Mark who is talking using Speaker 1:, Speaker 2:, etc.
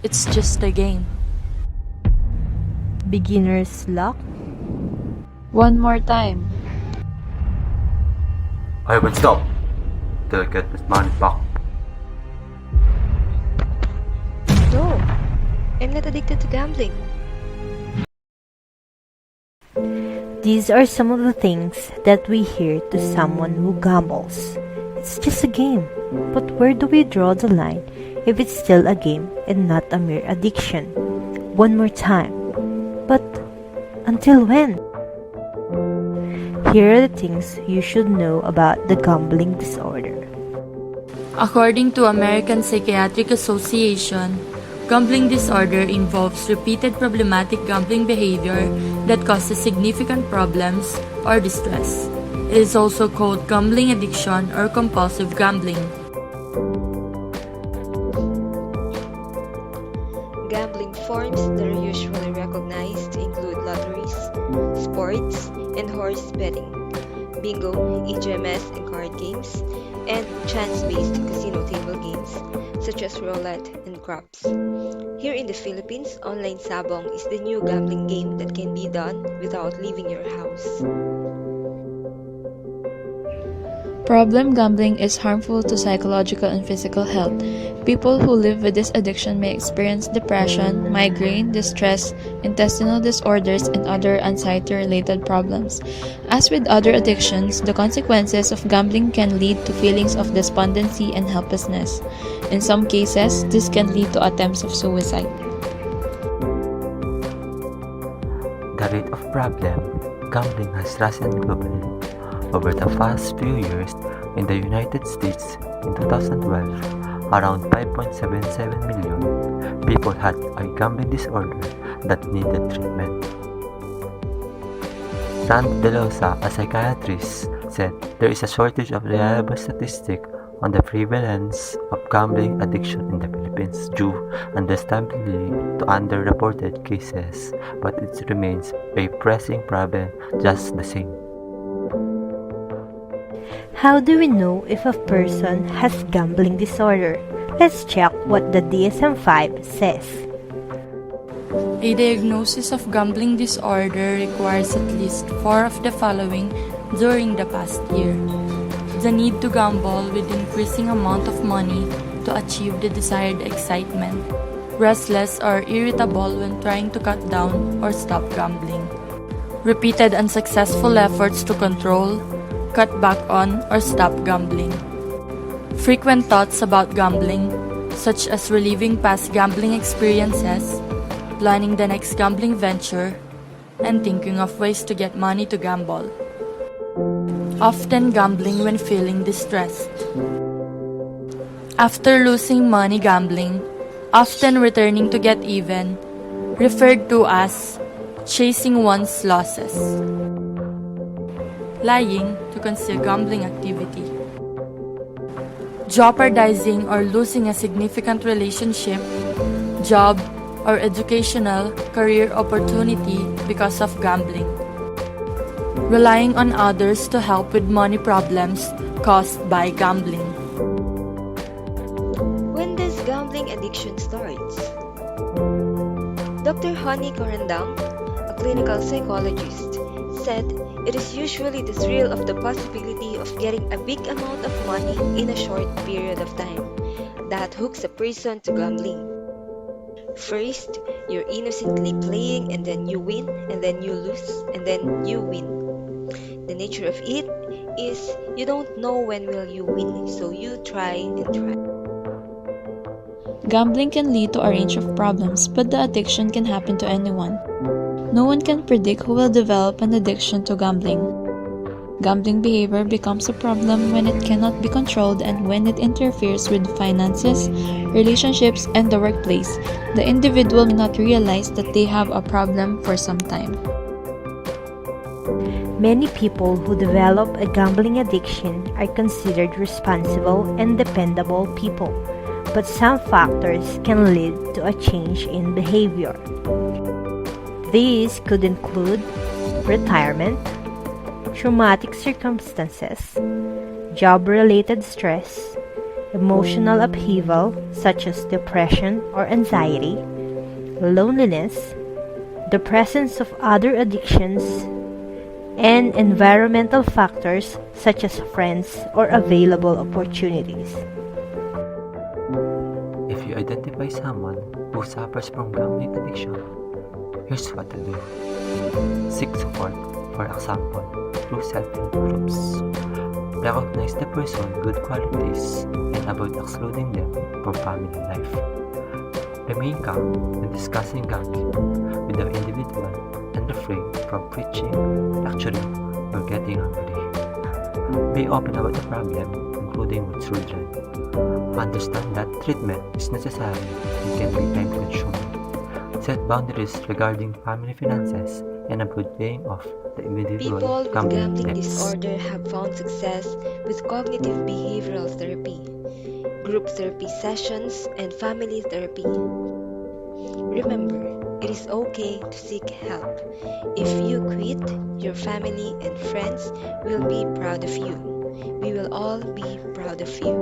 Speaker 1: It's just a game.
Speaker 2: Beginner's luck?
Speaker 1: One more time.
Speaker 3: I will stop till I get this money back.
Speaker 4: No, I'm not addicted to gambling.
Speaker 2: These are some of the things that we hear to someone who gambles. It's just a game. But where do we draw the line if it's still a game and not a mere addiction? One more time. But until when? Here are the things you should know about the gambling disorder.
Speaker 1: According to American Psychiatric Association, gambling disorder involves repeated problematic gambling behavior that causes significant problems or distress. It is also called gambling addiction or compulsive gambling.
Speaker 4: Gambling forms that are usually recognized include lotteries, sports, and horse betting, bingo, HMS and card games, and chance-based casino table games such as roulette and craps. Here in the Philippines, online sabong is the new gambling game that can be done without leaving your house.
Speaker 5: Problem gambling is harmful to psychological and physical health. People who live with this addiction may experience depression, migraine, distress, intestinal disorders, and other anxiety-related problems. As with other addictions, the consequences of gambling can lead to feelings of despondency and helplessness. In some cases, this can lead to attempts of suicide.
Speaker 3: The rate of problem gambling has risen globally. Over the past few years, in the United States, in 2012, around 5.77 million people had a gambling disorder that needed treatment. Randy DeLosa, a psychiatrist, said there is a shortage of reliable statistics on the prevalence of gambling addiction in the Philippines due, understandably, to underreported cases, but it remains a pressing problem just the same.
Speaker 2: How do we know if a person has gambling disorder? Let's check what the DSM-5 says.
Speaker 1: A diagnosis of gambling disorder requires at least 4 of the following during the past year. The need to gamble with increasing amount of money to achieve the desired excitement. Restless or irritable when trying to cut down or stop gambling. Repeated unsuccessful efforts to control, cut back on, or stop gambling. Frequent thoughts about gambling, such as reliving past gambling experiences, planning the next gambling venture, and thinking of ways to get money to gamble. Often gambling when feeling distressed. After losing money gambling, often returning to get even, referred to as chasing one's losses. Lying to conceal gambling activity. Jeopardizing or losing a significant relationship, job, or educational career opportunity because of gambling. Relying on others to help with money problems caused by gambling.
Speaker 4: When does gambling addiction start? Dr. Honey Corandang, a clinical psychologist, said it is usually the thrill of the possibility of getting a big amount of money in a short period of time that hooks a person to gambling. First, you're innocently playing and then you win, and then you lose, and then you win. The nature of it is you don't know when will you win, so you try and try.
Speaker 5: Gambling can lead to a range of problems, but the addiction can happen to anyone. No one can predict who will develop an addiction to gambling. Gambling behavior becomes a problem when it cannot be controlled and when it interferes with finances, relationships, and the workplace. The individual may not realize that they have a problem for some time.
Speaker 2: Many people who develop a gambling addiction are considered responsible and dependable people, but some factors can lead to a change in behavior. These could include retirement, traumatic circumstances, job-related stress, emotional upheaval such as depression or anxiety, loneliness, the presence of other addictions, and environmental factors such as friends or available opportunities.
Speaker 3: If you identify someone who suffers from gambling addiction, here's what to do. Seek support, for example, through self-help groups. Recognize the person's good qualities and avoid excluding them from family life. Remain calm when discussing gambling with the individual and refrain from preaching, lecturing, or getting angry. Be open about the problem, including with children. Understand that treatment is necessary and can be time-consuming. Set boundaries regarding family finances and avoid paying off the individual
Speaker 4: People with
Speaker 3: gambling
Speaker 4: gambling
Speaker 3: debts.
Speaker 4: disorder have found success with cognitive behavioral therapy, group therapy sessions, and family therapy. Remember, it is okay to seek help. If you quit, your family and friends will be proud of you. We will all be proud of you.